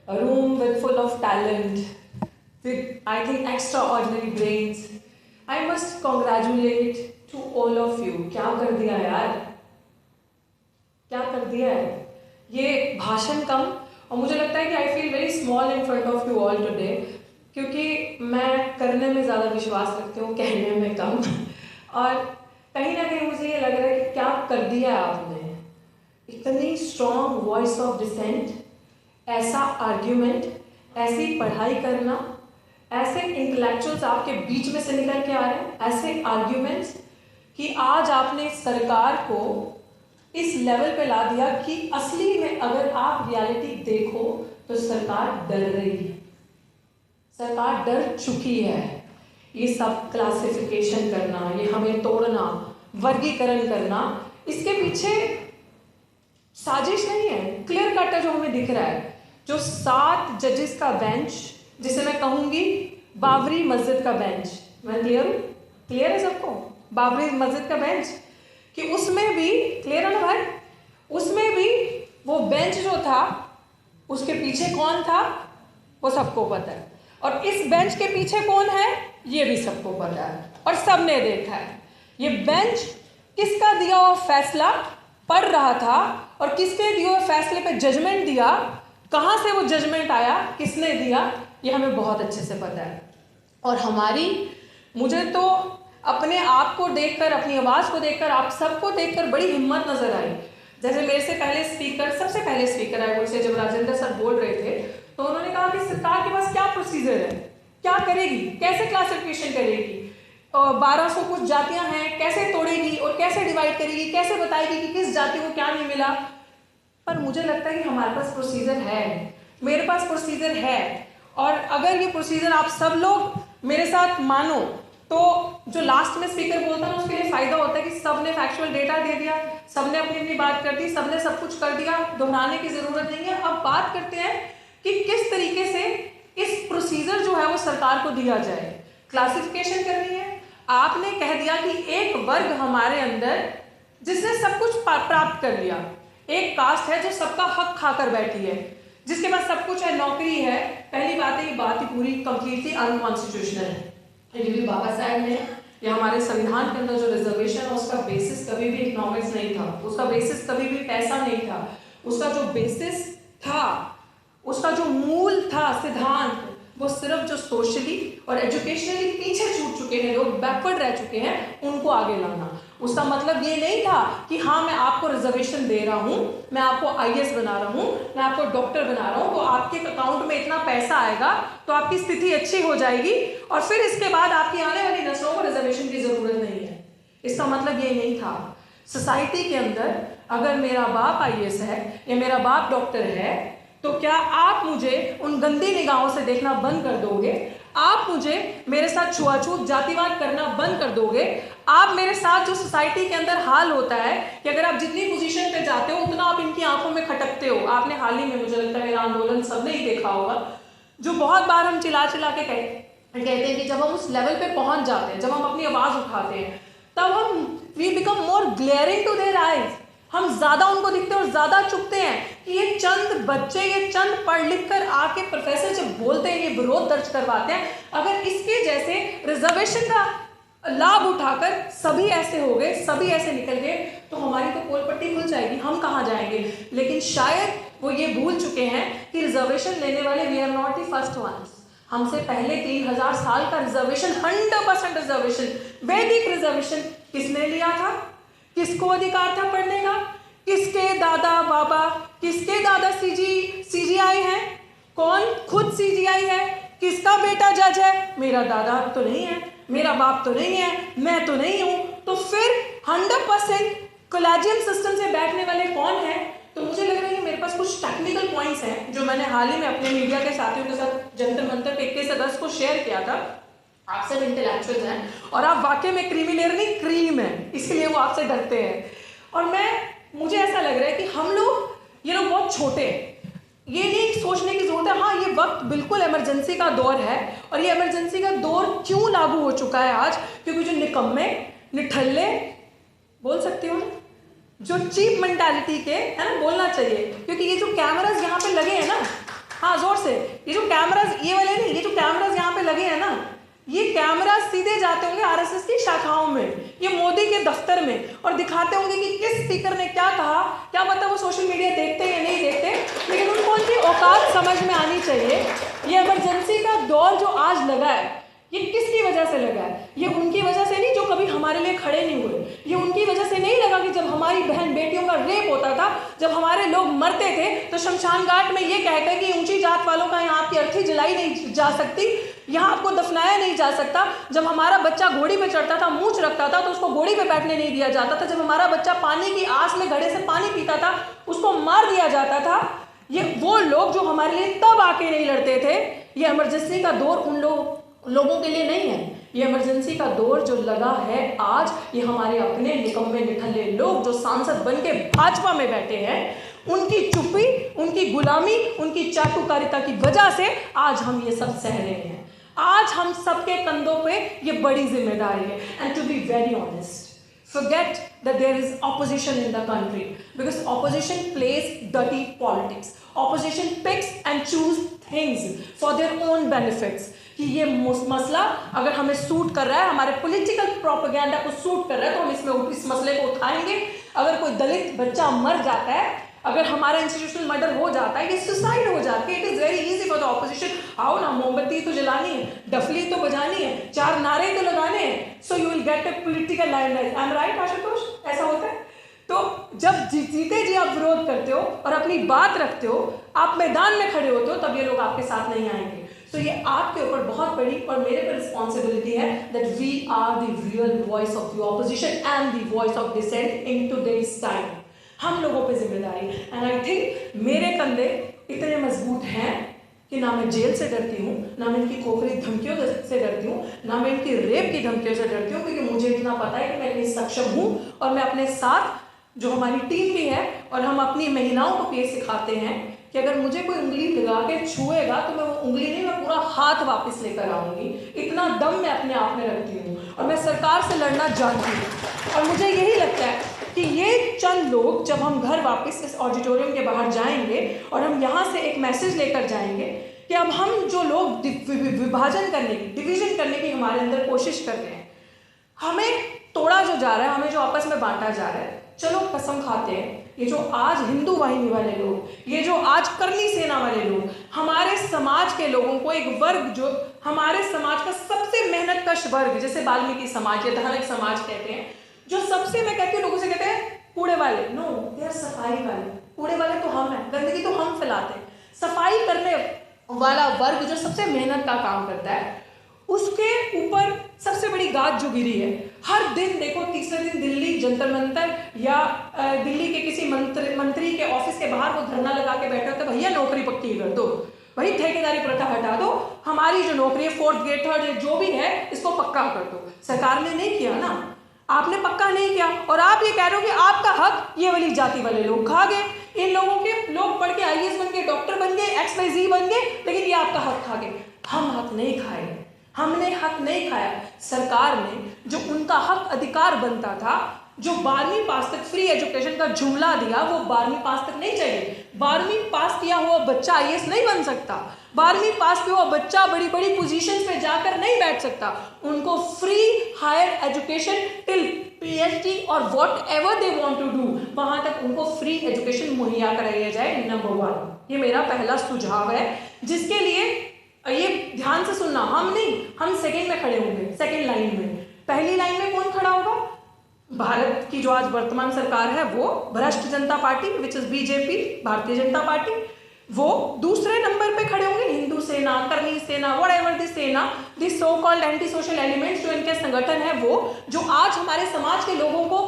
a room with full of talent, with I think extraordinary brains. I must congratulate to all of you. क्या कर दिया यार, क्या कर दिया है। ये भाषण कम, और मुझे लगता है कि I feel very small in front of you all today, क्योंकि मैं करने में ज़्यादा विश्वास रखती हूँ, कहने में कम। और कहीं ना कहीं मुझे ये लग रहा है कि क्या कर दिया है आपने। इतनी स्ट्रॉन्ग वॉइस ऑफ डिसेंट, ऐसा आर्ग्यूमेंट, ऐसी पढ़ाई करना, ऐसे इंटेलेक्चुअल्स आपके बीच में से निकल के आ रहे हैं, ऐसे आर्ग्यूमेंट्स कि आज आपने सरकार को इस लेवल पे ला दिया कि असली में अगर आप रियलिटी देखो तो सरकार डर रही है, सरकार डर चुकी है। ये सब क्लासिफिकेशन करना, ये हमें तोड़ना, वर्गीकरण करना, इसके पीछे साजिश नहीं है, क्लियर कट है जो हमें दिख रहा है। जो 7 जजेस का बेंच, जिसे मैं कहूंगी बाबरी मस्जिद का बेंच, मैं क्लियर हूँ? क्लियर है सबको? बाबरी मस्जिद का बेंच, कि उसमें भी क्लियर है ना भाई, उसमें भी वो बेंच जो था उसके पीछे कौन था वो सबको पता है, और इस बेंच के पीछे कौन है ये भी सबको पता है, और सबने देखा है। ये बेंच किसका दिया हुआ फैसला पढ़ रहा था और किसके दिए हुए फैसले पे जजमेंट दिया, कहाँ से वो जजमेंट आया, किसने दिया, ये हमें बहुत अच्छे से पता है। और हमारी, मुझे तो अपने आप को देखकर, अपनी आवाज़ को देखकर, आप सबको देखकर बड़ी हिम्मत नजर आई। जैसे मेरे से पहले स्पीकर, सबसे पहले स्पीकर आए मुझसे जब राजेंद्र सर बोल रहे थे, तो उन्होंने कहा कि सरकार के पास क्या प्रोसीजर है, क्या करेगी, कैसे क्लासिफिकेशन करेगी, 1200 कुछ जातियां हैं, कैसे तोड़ेगी और कैसे डिवाइड करेगी, कैसे बताएगी कि किस जाति को क्या नहीं मिला। पर मुझे लगता है कि हमारे पास प्रोसीजर है, मेरे पास प्रोसीजर है, और अगर ये प्रोसीजर आप सब लोग मेरे साथ मानो तो जो लास्ट में स्पीकर बोलता है ना, उसके लिए फायदा होता है कि सबने फैक्चुअल डेटा दे दिया, सबने अपनी अपनी बात कर दी, सबने सब कुछ कर दिया, दोहराने की जरूरत नहीं है। अब बात करते हैं कि किस तरीके से इस प्रोसीजर जो है वो सरकार को दिया जाए। क्लासिफिकेशन करनी है, आपने कह दिया कि एक वर्ग हमारे अंदर जिसने सब कुछ प्राप्त कर लिया, एक कास्ट है जो सबका हक खाकर बैठी है, जिसके पास सब कुछ है, नौकरी है। पहली बात है, ये बात ही पूरी कंप्लीटली अनकॉन्स्टिट्यूशनल है। बाबा साहब ने या हमारे संविधान के अंदर जो रिजर्वेशन है उसका बेसिस कभी भी इकोनॉमिक्स नहीं था, उसका बेसिस कभी भी पैसा नहीं था, उसका जो बेसिस था, उसका जो मूल था सिद्धांत, वो सिर्फ जो सोशली और एजुकेशनली पीछे छूट चुके हैं लोग, बैकवर्ड रह चुके हैं, उनको आगे लाना। उसका मतलब ये नहीं था कि हाँ मैं आपको रिजर्वेशन दे रहा हूँ, मैं आपको आईएएस बना रहा हूँ, मैं आपको डॉक्टर बना रहा हूँ, तो आपके अकाउंट में इतना पैसा आएगा तो आपकी स्थिति अच्छी हो जाएगी और फिर इसके बाद आपकी आने वाली नस्लों को रिजर्वेशन की जरूरत नहीं है। इसका मतलब ये नहीं था। सोसाइटी के अंदर अगर मेरा बाप आईएएस है या मेरा बाप डॉक्टर है, तो क्या आप मुझे उन गंदी निगाहों से देखना बंद कर दोगे? आप मुझे मेरे साथ छुआछूत जातिवाद करना बंद कर दोगे? आप मेरे साथ जो सोसाइटी के अंदर हाल होता है कि अगर आप जितनी पोजीशन पे जाते हो उतना आप इनकी आंखों में खटकते हो। आपने हाल ही में, मुझे लगता है मेरा आंदोलन सबने ही देखा होगा, जो बहुत बार हम चिल्ला चिल्ला के कहते हैं कि जब हम उस लेवल पे पहुंच जाते हैं, जब हम अपनी आवाज उठाते हैं, तब हम we become more glaring to their eyes. हम ज्यादा उनको दिखते हैं और ज्यादा चुभते हैं कि ये चंद बच्चे, ये चंद पढ़ लिख कर आके प्रोफेसर जब बोलते हैं, ये विरोध दर्ज करवाते हैं, अगर इसके जैसे रिजर्वेशन का लाभ उठाकर सभी ऐसे हो गए, सभी ऐसे निकल गए, तो हमारी तो पोल पट्टी खुल जाएगी, हम कहाँ जाएंगे। लेकिन शायद वो ये भूल चुके हैं कि रिजर्वेशन लेने वाले we are not the first ones. हमसे पहले 3000 साल का रिजर्वेशन, 100% रिजर्वेशन, वैदिक रिजर्वेशन किसने लिया था? किसको अधिकार था पढ़ने का? किसके दादा बाबा, किसके दादा सीजीआई है? कौन खुद सीजीआई है? किसका बेटा जज है? मेरा दादा तो नहीं है, मेरा बाप तो नहीं है, मैं तो नहीं हूं। तो फिर 100% कोलेजियम सिस्टम से बैठने वाले कौन है? तो मुझे लग रहा है कि मेरे पास कुछ टेक्निकल पॉइंट्स हैं जो मैंने हाल ही में अपने मीडिया के साथियों के साथ जंतर मंतर पे 21 अगस्त को शेयर किया था। आप सब इंटेलेक्चुअल्स हैं और आप वाकई में क्रीमीलेयर नहीं, क्रीम है, इसलिए वो आपसे डरते हैं। और मुझे ऐसा लग रहा है कि हम लोग, ये लोग बहुत छोटे हैं, ये नहीं सोचने की जरूरत है। हाँ, ये वक्त बिल्कुल इमरजेंसी का दौर है, और ये इमरजेंसी का दौर क्यों लागू हो चुका है आज? क्योंकि जो निकम्मे, निठल्ले, बोल सकती हूँ, जो चीप मेंटालिटी के है ना, बोलना चाहिए, क्योंकि ये जो कैमरास यहाँ पे लगे हैं ना, हाँ जोर से। ये जो कैमराज, ये वाले नहीं, ये जो कैमराज यहाँ पे लगे हैं ना, ये कैमरा सीधे जाते होंगे आरएसएस की शाखाओं में, ये मोदी के दफ्तर में, और दिखाते होंगे कि किस स्पीकर ने क्या कहा। क्या पता वो सोशल मीडिया देखते या नहीं देखते, लेकिन उनको उनकी औकात समझ में आनी चाहिए। ये इमरजेंसी का दौर जो आज लगा है, ये किसकी वजह से लगा है? ये उनकी वजह से नहीं जो कभी हमारे लिए खड़े नहीं हुए। ये उनकी वजह से नहीं लगा कि जब हमारी बहन बेटियों का रेप होता था, जब हमारे लोग मरते थे, तो शमशान घाट में ये कहते कि ऊंची जात वालों का यहाँ आपकी अर्थी जलाई नहीं जा सकती, यहाँ आपको दफनाया नहीं जा सकता। जब हमारा बच्चा घोड़ी पे चढ़ता था, मूंछ रखता था, तो उसको घोड़ी पे बैठने नहीं दिया जाता था। जब हमारा बच्चा पानी की आस में घड़े से पानी पीता था, उसको मार दिया जाता था। ये वो लोग जो हमारे लिए तब आके नहीं लड़ते थे। ये इमरजेंसी का दौर उन लोगों के लिए नहीं है। ये इमरजेंसी का दौर जो लगा है आज, ये हमारे अपने निकम्मे निठल्ले लोग जो सांसद बन के भाजपा में बैठे हैं, उनकी चुप्पी, उनकी गुलामी, उनकी चाटुकारिता की वजह से आज हम ये सब सह रहे हैं। आज हम सबके कंधों पे ये बड़ी जिम्मेदारी है। And to be very honest, forget that there is opposition in the country, because opposition plays dirty politics. Opposition picks and choose things for their own benefits. कि ये मसला अगर हमें सूट कर रहा है, हमारे पॉलिटिकल प्रोपेगेंडा को सूट कर रहा है, तो हम इस मसले को उठाएंगे। अगर कोई दलित बच्चा मर जाता है, अगर हमारा इंस्टीट्यूशनल मर्डर हो जाता है, ये सुसाइड हो जाती है, it is very easy for the opposition. आओ ना, मोमबत्ती तो जलानी है, डफली तो बजानी है, 4 नारे तो लगाने हैं, so you will get a political limelight. I am right Ashutosh? ऐसा होता है। तो जब जीते जी आप विरोध करते हो और अपनी बात रखते हो, आप मैदान में खड़े होते हो, तब ये लोग आपके साथ नहीं आएंगे। तो ये आपके ऊपर बहुत बड़ी और मेरे पर रिस्पॉन्सिबिलिटी है that we are the real voice of the opposition and the voice of dissent in today's time. हम लोगों पे जिम्मेदारी है। एंड आई थिंक मेरे कंधे इतने मजबूत हैं कि ना मैं जेल से डरती हूँ, ना मैं इनकी खोखली धमकियों से डरती हूँ, ना मैं इनकी रेप की धमकियों से डरती हूँ, क्योंकि मुझे इतना पता है कि मैं इतनी सक्षम हूँ। और मैं अपने साथ जो हमारी टीम भी है, और हम अपनी महिलाओं को ये सिखाते हैं कि अगर मुझे कोई उंगली लगा के छुएगा तो मैं वो उंगली नहीं, मैं पूरा हाथ वापस लेकर आऊँगी। इतना दम मैं अपने आप में रखती हूँ और मैं सरकार से लड़ना जानती हूँ। और मुझे यही लगता है कि ये चंद लोग, जब हम घर वापस इस ऑडिटोरियम के बाहर जाएंगे और हम यहाँ से एक मैसेज लेकर जाएंगे कि अब हम जो लोग विभाजन करने की, डिवीजन करने की हमारे अंदर कोशिश कर रहे हैं, हमें तोड़ा जो जा रहा है, हमें जो आपस में बांटा जा रहा है, चलो कसम खाते हैं, ये जो आज हिंदू वाहिनी वाले लोग, ये जो आज करनी सेना वाले लोग, हमारे समाज के लोगों को एक वर्ग, जो हमारे समाज का सबसे मेहनतकश वर्ग, जैसे वाल्मीकि समाज या धनक समाज कहते हैं, जो सबसे, मैं कहती हूँ लोगों से कहते हैं कूड़े वाले, नो दे आर सफाई वाले। कूड़े वाले तो हम हैं, गंदगी तो हम फैलाते हैं। सफाई करने वाला वर्ग जो सबसे मेहनत का काम करता है, उसके ऊपर सबसे बड़ी गाज जो गिरी है। हर दिन देखो, तीसरे दिन दिल्ली जंतर मंतर या दिल्ली के किसी मंत्री के ऑफिस के बाहर वो धरना लगा के बैठे होते, भैया नौकरी पक्की कर दो, भाई ठेकेदारी प्रथा हटा दो, हमारी जो नौकरी है 4th ग्रेड 3rd ग्रेड जो भी है इसको पक्का कर दो। सरकार ने नहीं किया ना, आपने पक्का नहीं किया, और आप ये कह रहे हो कि आपका हक ये वाली जाति वाले लोग खा गए। इन लोगों के लोग पढ़ के IAS बन गए, डॉक्टर बन गए, XYZ बन गए, लेकिन ये आपका हक खा गए। हम हक नहीं खाए, हमने हक नहीं खाया। सरकार ने जो उनका हक अधिकार बनता था, जो 12वीं पास तक फ्री एजुकेशन का जुमला दिया, वो 12वीं पास तक नहीं चाहिए। 12वीं पास किया हुआ बच्चा IAS नहीं बन सकता, 12वीं पास किया हुआ बच्चा बड़ी बड़ी पोजीशंस पे जाकर नहीं बैठ सकता। उनको free higher education till PhD और whatever they want to do, वहां तक उनको फ्री एजुकेशन मुहैया कराया जाए, नंबर 1। ये मेरा पहला सुझाव है, जिसके लिए ये ध्यान से सुनना, हम नहीं, हम सेकेंड में खड़े होंगे, सेकेंड लाइन में। पहली लाइन में कौन खड़ा होगा? भारत की जो आज वर्तमान सरकार है, वो भ्रष्ट जनता party which is BJP, Bharatiya Janata party, वो दूसरे नंबर पे खड़े होंगे हिंदू सेना, करनी सेना, व्हाटएवर द सेना, the so called anti social elements, जो इनके संगठन है, वो जो आज हमारे समाज के लोगों को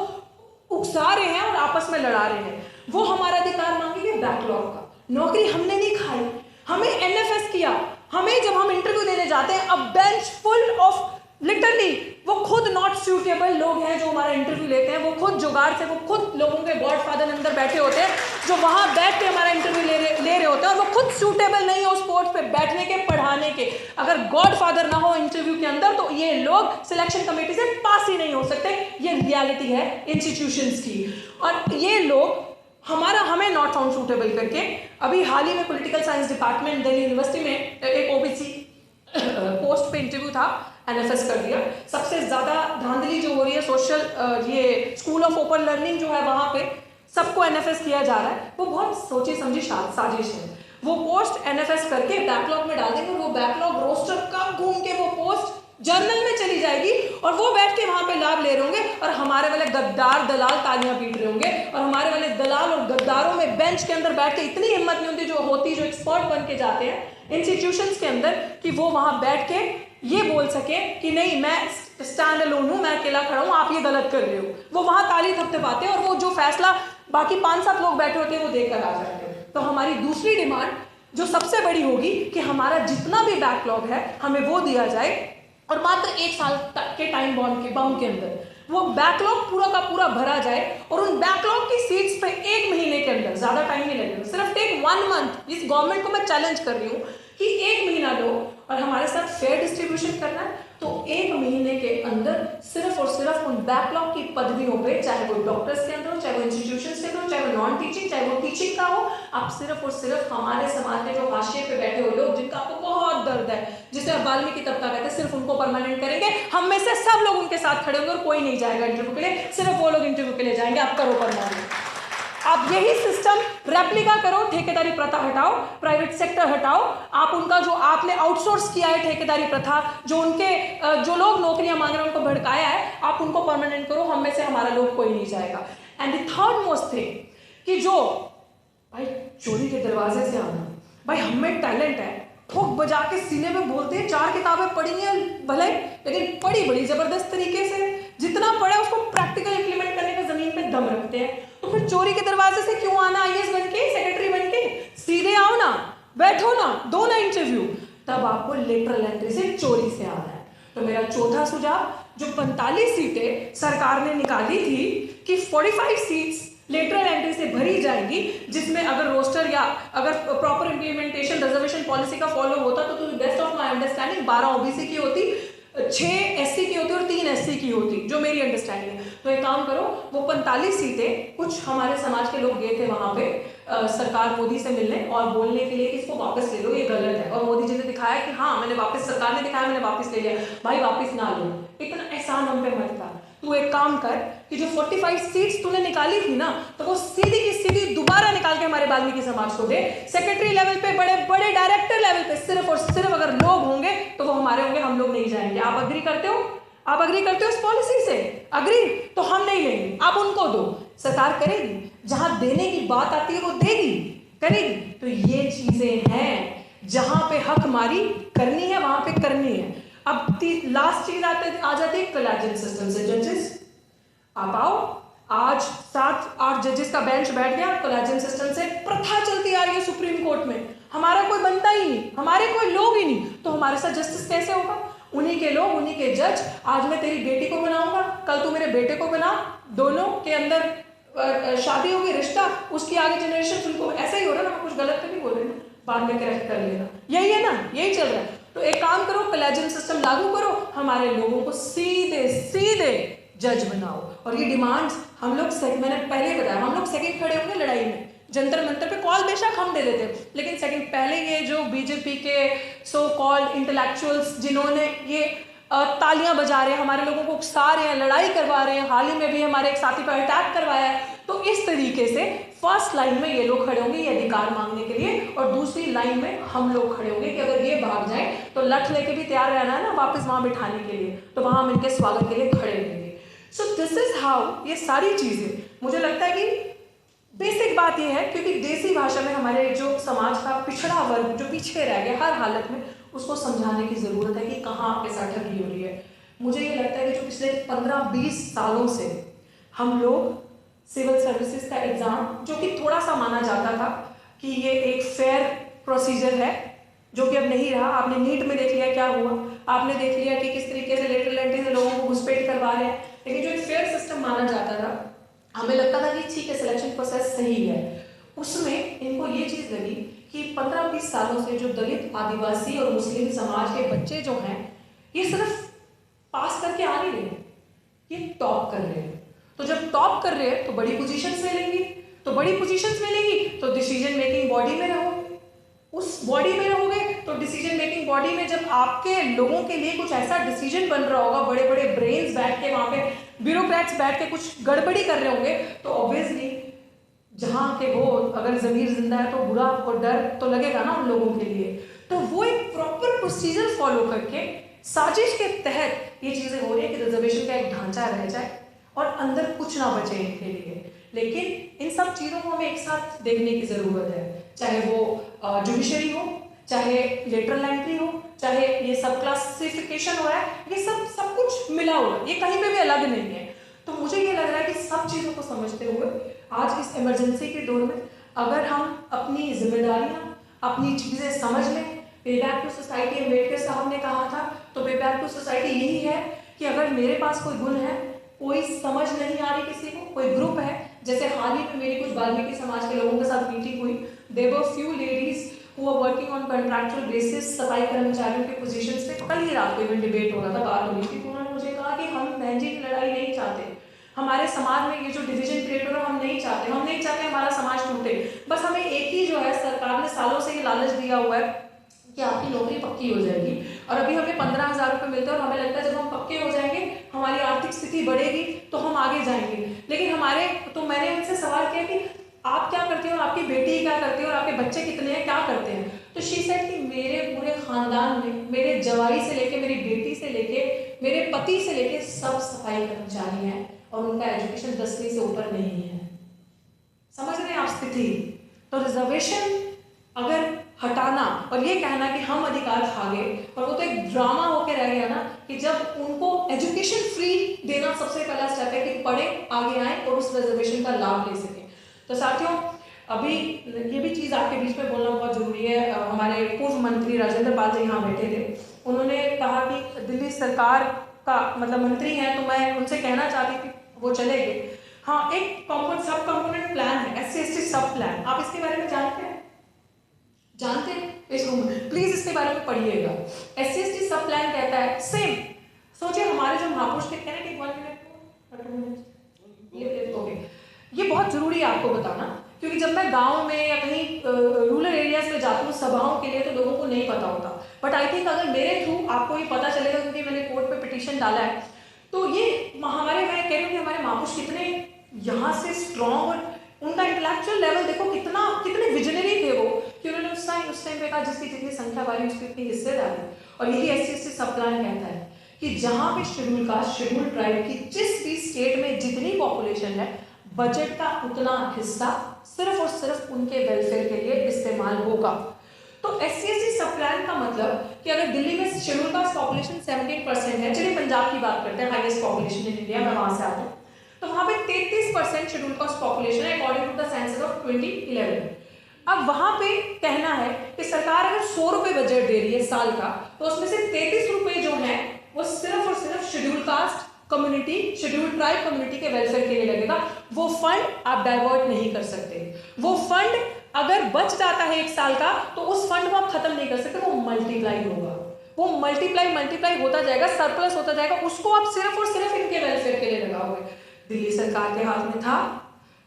उकसा रहे हैं और आपस में लड़ा रहे हैं, वो हमारा अधिकार मांगेंगे बैकलॉग का। नौकरी हमने नहीं खाई, हमें NFS किया। हमें जब हम इंटरव्यू देने जाते हैं, अब बेंच फुल ऑफ लिटरली वो खुद नॉट सूटेबल लोग हैं जो हमारा इंटरव्यू लेते हैं, वो खुद जुगाड़ से, वो खुद लोगों के गॉडफादर अंदर बैठे होते हैं जो वहां बैठ के हमारा इंटरव्यू ले रहे होते हैं, और वो खुद सूटेबल नहीं है उस पोस्ट पे बैठने के, पढ़ाने के। अगर गॉडफादर ना हो इंटरव्यू के अंदर, तो ये लोग सिलेक्शन कमेटी से पास ही नहीं हो सकते। ये रियलिटी है इंस्टीट्यूशंस की। और ये लोग हमें नॉट फाउंड सूटेबल करके अभी हाल ही में political science department Delhi university में एक ओबीसी पोस्ट पे इंटरव्यू था, एनएफएस कर दिया। सबसे ज्यादा धांधली जो हो रही है सोशल, ये स्कूल ऑफ ओपन लर्निंग जो है वहां पे सबको एनएफएस किया जा रहा है। वो बहुत सोची समझी साजिश है। वो पोस्ट एनएफएस करके बैकलॉग में डाल देंगे, वो बैकलॉग रोस्टर कब घूम के वो पोस्ट जर्नल में चली जाएगी और वो बैठ के वहां पे लाभ ले रहे होंगे और हमारे वाले गद्दार दलाल तालियां पीट रहे होंगे। और हमारे वाले दलाल और गद्दारों में बेंच के अंदर बैठ के इतनी हिम्मत नहीं होती जो एक्सपर्ट बन के जाते हैं इंस्टीट्यूशंस के अंदर, कि वो वहां बैठ के ये बोल सके कि नहीं मैं स्टैंड अलोन हूं, मैं अकेला खड़ा हूं, आप ये गलत कर रहे हो। वो वहां ताली थपथपाते और वो जो फैसला बाकी 5-7 लोग बैठे होते हैं वो देख कर आ जाते हैं। तो हमारी दूसरी डिमांड जो सबसे बड़ी होगी कि हमारा जितना भी बैकलॉग है हमें वो दिया जाए और मात्र 1 साल के टाइम बाउंड के अंदर वो बैकलॉग पूरा का पूरा भरा जाए और उन बैकलॉग की सीट्स पे 1 महीने के अंदर, ज्यादा टाइम नहीं लगेगा, सिर्फ टेक 1 मंथ। इस गवर्नमेंट को मैं चैलेंज कर रही हूँ कि 1 महीना लो और हमारे साथ फेयर डिस्ट्रीब्यूशन करना है। तो 1 महीने के अंदर सिर्फ और सिर्फ उन बैकलॉग की पदवियों पे, चाहे वो डॉक्टर्स के अंदर हो, चाहे वो इंस्टीट्यूशन के अंदर हो, चाहे वो नॉन टीचिंग, चाहे वो टीचिंग का हो, आप सिर्फ और सिर्फ हमारे समाज के जो हाशिए पे बैठे हुए लोग जिनका आपको बहुत दर्द है, जिसे आप वाल्मीकि तबका कहते हैं, सिर्फ उनको परमानेंट करेंगे। हम में से सब लोग उनके साथ खड़े होंगे और कोई नहीं जाएगा इंटरव्यू के लिए, सिर्फ वो लोग इंटरव्यू के लिए जाएंगे। आप करो परमानेंट। आप यही सिस्टम रेप्लिका करो, ठेकेदारी प्रथा हटाओ, प्राइवेट सेक्टर हटाओ। आप उनका जो आपने आउटसोर्स किया है ठेकेदारी प्रथा, जो लोग नौकरियां मांग रहे हैं उनको भड़काया है, आप उनको परमानेंट करो। हम में से हमारा लोग कोई नहीं जाएगा। And the third most thing कि जो भाई चोरी के दरवाजे से आना, भाई हम में टैलेंट है, ठोक बजा के सीने में बोलते हैं 4 किताबें पढ़ी हैं भले, लेकिन पढ़ी बड़ी जबरदस्त तरीके से, जितना पढ़े उसको प्रैक्टिकल इंप्लीमेंट करने का जमीन पे दम रखते हैं। तो फिर चोरी के दरवाजे से क्यों आना? आईएएस बन के, सेक्रेटरी बन के सीधे आओ ना, बैठो ना, दो ना इंटरव्यू, तब आपको लेटरल एंट्री से चोरी से आना है। तो मेरा चौथा सुझाव, जो 45 सीटें सरकार ने निकाली थी कि 45 सीट्स लेटरल एंट्री से भरी जाएंगी, जिसमें अगर रोस्टर या अगर प्रॉपर इंप्लीमेंटेशन रिजर्वेशन पॉलिसी का फॉलो होता तो best of my understanding 12 OBC की होती, 6 एससी की होती और 3 एससी की होती, जो मेरी अंडरस्टैंडिंग है। तो एक काम करो, वो 45 सीटें, कुछ हमारे समाज के लोग गए थे वहां पे सरकार मोदी से मिलने और बोलने के लिए कि इसको वापस ले लो, ये गलत है। और मोदी जी ने दिखाया कि हाँ मैंने वापस, सरकार ने दिखाया मैंने वापस ले लिया। भाई वापस ना लो, इतना एहसान हम पे मत कर। तू एक काम कर कि जो 45 सीट्स तूने निकाली थी ना, तो वो सीधी की सीधी दोबारा निकाल के हमारे वाल्मीकि समाज को दे। सेक्रेटरी लेवल पे, बड़े बड़े डायरेक्टर लेवल पे सिर्फ और सिर्फ अगर लोग होंगे तो वो हमारे होंगे, हम लोग नहीं जाएंगे। आप अग्री करते हो? आप अग्री करते हो इस पॉलिसी से? अग्री? तो हम नहीं लेंगे, आप उनको दो। सरकार करेगी, जहां देने की बात आती है वो देगी, करेगी। तो ये चीजें हैं जहां पे हक मारी करनी है, वहां पे करनी है। अब लास्ट चीज आ जाती है कोलैजियम सिस्टम से। जजेस आप आओ, आज 7-8 जजेस का बेंच बैठ गया कोलैजियम सिस्टम से। प्रथा चलती आ रही है सुप्रीम कोर्ट में, हमारा कोई बनता ही नहीं, हमारे कोई लोग ही नहीं, तो हमारे साथ जस्टिस कैसे होगा? उन्हीं के लोग, उन्हीं के जज। आज मैं तेरी बेटी को बनाऊंगा, कल तू मेरे बेटे को बना, दोनों के अंदर शादी होगी, रिश्ता, उसकी आगे जनरेशन, उनको ऐसा ही हो रहा है ना। कुछ गलत तो नहीं बोल रहे ना, बाद में करेक्ट कर लेना, यही है ना, यही चल रहा है। तो एक काम करो, कोलैजियम सिस्टम लागू करो, हमारे लोगों को सीधे सीधे जज बनाओ। और ये डिमांड्स हम लोग, मैंने पहले बताया, हम लोग सेकंड खड़े होंगे लड़ाई में, जंतर मंतर पे कॉल बेशक हम दे देते, लेकिन सेकंड पहले ये जो बीजेपी के सो कॉल्ड इंटेलेक्चुअल्स जिन्होंने ये तालियां बजा रहे हैं, हमारे लोगों को उकसा रहे हैं, लड़ाई करवा रहे हैं, हाल ही में भी हमारे एक साथी पर अटैक करवाया है, तो इस तरीके से फर्स्ट लाइन में ये लोग खड़े होंगे ये अधिकार मांगने के लिए, और दूसरी लाइन में हम लोग खड़े होंगे कि अगर ये भाग जाए तो लठ लेके भी तैयार रहना है ना वापस वहां बिठाने के लिए, तो वहां हम इनके स्वागत के लिए खड़े रहेंगे। सो दिस इज हाउ ये सारी चीजें, मुझे लगता है कि बेसिक बात यह है, क्योंकि देसी भाषा में हमारे जो समाज का पिछड़ा वर्ग जो पीछे रह गया हर हालत में, उसको समझाने की जरूरत है कि कहाँ आपके साथ ठगी हो रही है। मुझे ये लगता है कि जो पिछले 15-20 सालों से हम लोग सिविल सर्विसेज का एग्जाम, जो कि थोड़ा सा माना जाता था कि ये एक फेयर प्रोसीजर है, जो कि अब नहीं रहा। आपने नीट में देख लिया क्या हुआ, आपने देख लिया कि किस तरीके से लेटरल एंट्री से लोगों को घुसपैठ करवा रहे हैं। लेकिन जो एक फेयर सिस्टम माना जाता था, हमें लगता था कि ठीक है सिलेक्शन प्रोसेस सही है, उसमें इनको ये चीज लगी कि 15-20 सालों से जो दलित, आदिवासी और मुस्लिम समाज के बच्चे जो हैं, ये सिर्फ पास करके आ नहीं रहे, ये टॉप कर रहे हैं। तो जब टॉप कर रहे हैं तो बड़ी पोजीशन ले लेंगे, तो बड़ी पोजीशंस मिलेगी, तो डिसीजन मेकिंग बॉडी में रहोगे, उस बॉडी में रहोगे तो डिसीजन मेकिंग बॉडी में जब आपके लोगों के लिए कुछ ऐसा डिसीजन बन रहा होगा, बड़े बड़े ब्रेन्स बैठ के वहां पे ब्यूरोक्रेट्स बैठ के कुछ गड़बड़ी कर रहे होंगे, तो ऑब्वियसली जहां के वो अगर जमीर जिंदा है तो बुरा और डर तो लगेगा ना उन लोगों के लिए। तो वो एक प्रॉपर प्रोसीजर फॉलो करके साजिश के तहत ये चीजें हो रही है कि रिजर्वेशन का एक ढांचा रह जाए और अंदर कुछ ना बचे इनके लिए। लेकिन इन सब चीजों को हमें एक साथ देखने की जरूरत है, चाहे वो जुडिशरी हो, चाहे लेटरल एंट्री हो, चाहे ये सब क्लासिफिकेशन हो रहा है, ये सब कुछ मिला हुआ है, ये कहीं पे भी अलग नहीं है। तो मुझे ये लग रहा है कि सब चीजों को समझते हुए आज इस इमरजेंसी के दौर में अगर हम अपनी जिम्मेदारियां, अपनी चीजें समझ लें, पे बैक टू सोसाइटी अम्बेडकर साहब ने कहा था, तो पे बैक टू सोसाइटी यही है कि अगर मेरे पास कोई गुण है, कोई समझ नहीं आ रही किसी को, कोई ग्रुप है, जैसे हाल ही में मेरी कुछ वाल्मीकि समाज के लोगों के साथ मीटिंग हुई, there were few ladies who are working on contractual basis सफाई कर्मचारियों के पोजीशंस पे। कल ही रात को इवेंट डिबेट हो रहा था, बात हो रही थी, तो उन्होंने मुझे कहा कि हम बहन जी की लड़ाई नहीं चाहते, हमारे समाज में ये जो डिवीजन क्रिएट हो रहा है हम नहीं चाहते हमारा समाज टूटे, बस हमें एक ही जो है सरकार ने सालों से ये लालच दिया हुआ है कि आपकी नौकरी पक्की हो जाएगी, और अभी हमें 15,000 रुपये मिलते हैं और हमें लगता है जब हम पक्के हो जाएंगे हमारी आर्थिक स्थिति बढ़ेगी तो हम आगे जाएंगे। लेकिन तो मैंने उनसे सवाल किया कि आप क्या करते हो, आपकी बेटी क्या करती है और आपके बच्चे कितने हैं, क्या करते हैं? तो शी सेड कि मेरे पूरे खानदान में मेरे जवाई से लेके, मेरी बेटी से लेके, मेरे पति से लेके सब सफाई कर्मचारी हैं और उनका एजुकेशन 10वीं से ऊपर नहीं है। समझ रहे हैं आप स्थिति? तो रिजर्वेशन अगर हटाना और ये कहना कि हम अधिकार खा गए, और वो तो एक ड्रामा होके रह गया ना कि जब उनको एजुकेशन फ्री देना सबसे पहला स्टेप है कि पढ़े, आगे आए और उस रिजर्वेशन का लाभ ले सकें। तो साथियों, अभी ये भी चीज़ आपके बीच में बोलना बहुत जरूरी है। हमारे पूर्व मंत्री राजेंद्र पाल जी यहाँ बैठे थे, उन्होंने कहा कि दिल्ली सरकार का मतलब मंत्री हैं, तो मैं उनसे कहना चाहती थी, वो चले गए, हाँ एक सब कंपोनेंट प्लान है, SC/ST सब प्लान, आप इसके बारे में जानते हैं इस रूम में? प्लीज इसके बारे में पढ़िएगा। SC/ST सब प्लान कहता है सेम, सोचिए हमारे जो महापुरुष थे, कहना कि 1 मिनट ये बहुत जरूरी है आपको बताना, क्योंकि जब मैं गांव में या कहीं रूरल एरियाज में जाती हूँ सभाओं के लिए तो लोगों को नहीं पता होता, बट आई थिंक अगर मेरे थ्रू आपको ये पता चलेगा, क्योंकि मैंने कोर्ट पे पिटीशन डाला है, तो ये मैं कह रही हूँ कि हमारे महापुरुष कितने यहाँ से स्ट्रॉन्ग और उनका इंटेलेक्चुअल लेवल देखो कितने विजनरी थे वो, कि उन्होंने उस टाइम पे कहा जिसकी जितनी संख्या वाली उसकी उतनी हिस्सेदारी। और यही SC/ST सब प्लान कहता है कि जहां पे शेड्यूल कास्ट, शेड्यूल ट्राइब की जिस भी स्टेट में जितनी पॉपुलेशन है, बजट का उतना हिस्सा सिर्फ और सिर्फ उनके वेलफेयर के लिए इस्तेमाल होगा। तो SC/ST सब प्लान का मतलब कि अगर दिल्ली में शेड्यूल कास्ट पॉपुलेशन 17% है, चलिए पंजाब की बात करते हैं, हाईएस्ट पॉपुलेशन इन इंडिया, मैं वहां से आती हूँ, तो वहां पे 33% शेड्यूल कास्ट पॉपुलेशन है according to the census of 2011। अब वहां पे कहना है कि सरकार अगर 100 रुपए बजट दे रही है साल का, तो उसमें से 33 रुपए जो है वो सिर्फ और सिर्फ schedule caste community, schedule tribe community के वेलफेयर के लिए लगेगा। वो फंड आप डाइवर्ट नहीं कर सकते, वो फंड अगर बच जाता है 1 साल का तो उस फंड को आप खत्म नहीं कर सकते, वो मल्टीप्लाई होगा, वो मल्टीप्लाई होता जाएगा, सरप्लस होता जाएगा, उसको आप सिर्फ और सिर्फ इनके वेलफेयर के लिए लगाओगे। दिल्ली सरकार के हाथ में था,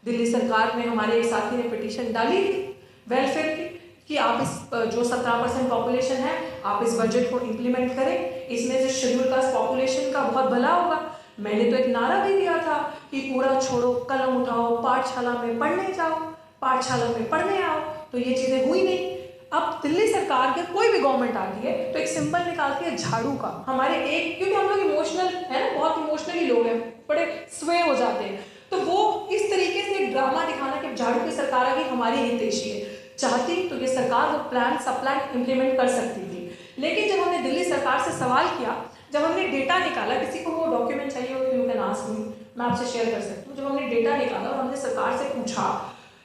दिल्ली सरकार में हमारे एक साथी ने पिटीशन डाली थी वेलफेयर की कि आप इस जो 17% पॉपुलेशन है आप इस बजट को इंप्लीमेंट करें, इसमें से शेड्यूल कास्ट पॉपुलेशन का बहुत भला होगा। मैंने तो एक नारा भी दिया था कि कूड़ा छोड़ो, कलम उठाओ, पाठशाला में पढ़ने जाओ, पाठशाला में पढ़ने आओ, तो ये चीजें हुई नहीं। अब दिल्ली सरकार के कोई भी गवर्नमेंट आती है तो एक सिंबल निकालती है झाड़ू का, हमारे एक, क्योंकि हम लोग इमोशनल है ना, बहुत इमोशनली लोग हैं, बड़े स्वे हो जाते हैं, तो वो इस तरीके से एक ड्रामा दिखाना कि झाड़ू की सरकार आ गई, हमारी हितैषी है, चाहती तो ये सरकार वो प्लान सब प्लान इंप्लीमेंट कर सकती थी। लेकिन जब हमने दिल्ली सरकार से सवाल किया, जब हमने डेटा निकाला, किसी को वो डॉक्यूमेंट चाहिए हो तो यू कैन आस्क मी, मैं आपसे शेयर कर सकती हूँ। जब हमने डेटा निकाला और हमने सरकार से पूछा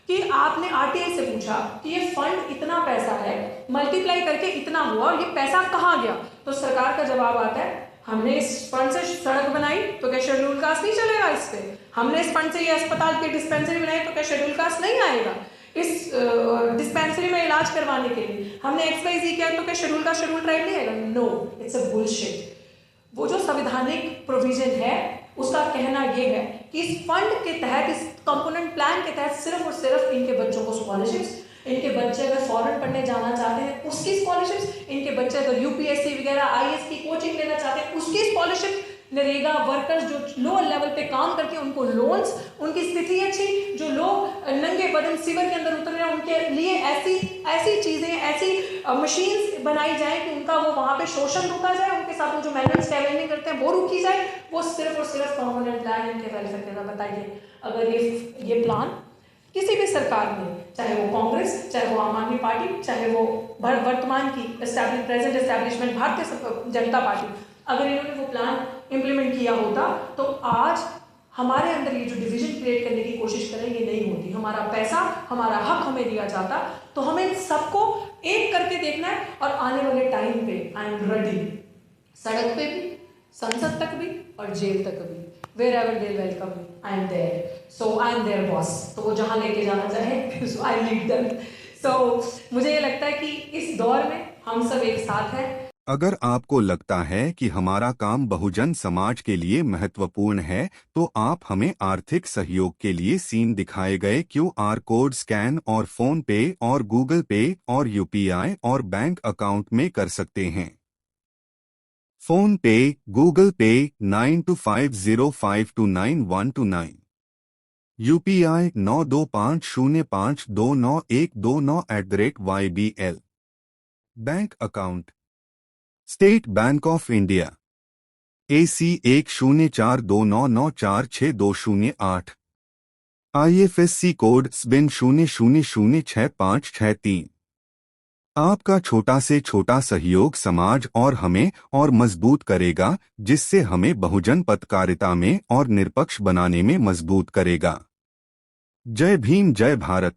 कि आपने RTI से पूछा कि ये फंड इतना पैसा है, मल्टीप्लाई करके इतना हुआ और ये पैसा कहाँ गया, तो सरकार का जवाब आता है हमने इस फंड से सड़क बनाई तो क्या शेड्यूल कास्ट नहीं चलेगा इस पे, हमने इस फंड से ये अस्पताल की डिस्पेंसरी बनाई तो क्या शेड्यूल कास्ट नहीं आएगा इस डिस्पेंसरी में इलाज करवाने के लिए, हमने XYZ किया तो क्या शेड्यूल कास्ट शेड्यूल ट्राइब नहीं आएगा? No, it's a bullshit. वो जो संवैधानिक प्रोविजन है उसका कहना ये है कि इस फंड के तहत, इस कंपोनेंट प्लान के तहत सिर्फ और सिर्फ इनके बच्चों को स्कॉलरशिप्स, इनके बच्चे अगर फॉरेन पढ़ने जाना चाहते हैं उसकी स्कॉलरशिप्स, इनके बच्चे अगर यूपीएससी वगैरह आईएएस की कोचिंग लेना चाहते हैं उसकी स्कॉलरशिप, नरेगा वर्कर्स जो लोअर लेवल पे काम करके उनको लोन्स, उनकी स्थिति अच्छी, जो लोग नंगे बदन सिवर के अंदर उतर रहे हैं उनके लिए ऐसी ऐसी चीज़ें, ऐसी मशीन्स बनाई जाए कि उनका वो वहाँ पे शोषण रोका जाए, उनके साथ जो मैनुअल स्कैवेंजिंग करते हैं वो रुकी जाए। वो सिर्फ और सिर्फ कंपोनेंट प्लान इनके वेलफेयर के लिए। बताइए अगर ये प्लान किसी भी सरकार ने, चाहे वो कांग्रेस, चाहे वो आम आदमी पार्टी, चाहे वो वर्तमान की present establishment Bharatiya Janata party, अगर इन्होंने वो प्लान इम्प्लीमेंट किया होता तो आज हमारे अंदर ये जो डिवीजन क्रिएट करने की कोशिश करें ये नहीं होती। हमारा पैसा, हमारा हक हमें दिया जाता। तो हमें सबको एक करके देखना है और आने वाले टाइम पे आई एम रेडी, सड़क पे भी, संसद तक भी और जेल तक भी, wherever they welcome me, I am there. So I am their boss. तो वो जहाँ लेके जाना चाहे, so I lead them. So मुझे ये लगता है कि इस दौर में हम सब एक साथ हैं। अगर आपको लगता है कि हमारा काम बहुजन समाज के लिए महत्वपूर्ण है, तो आप हमें आर्थिक सहयोग के लिए सीन दिखाए गए QR कोड स्कैन और फोन पे और गूगल पे और UPI और बैंक अकाउंट में कर सकते हैं। फोन पे, गूगल पे 9250529129, UPI 9250529129@YBL। Bank account state bank of India AC 104299462008, IFSC code SBIN 00066563। आपका छोटा से छोटा सहयोग समाज और हमें और मजबूत करेगा, जिससे हमें बहुजन पत्रकारिता में और निष्पक्ष बनाने में मजबूत करेगा। जय भीम, जय भारत।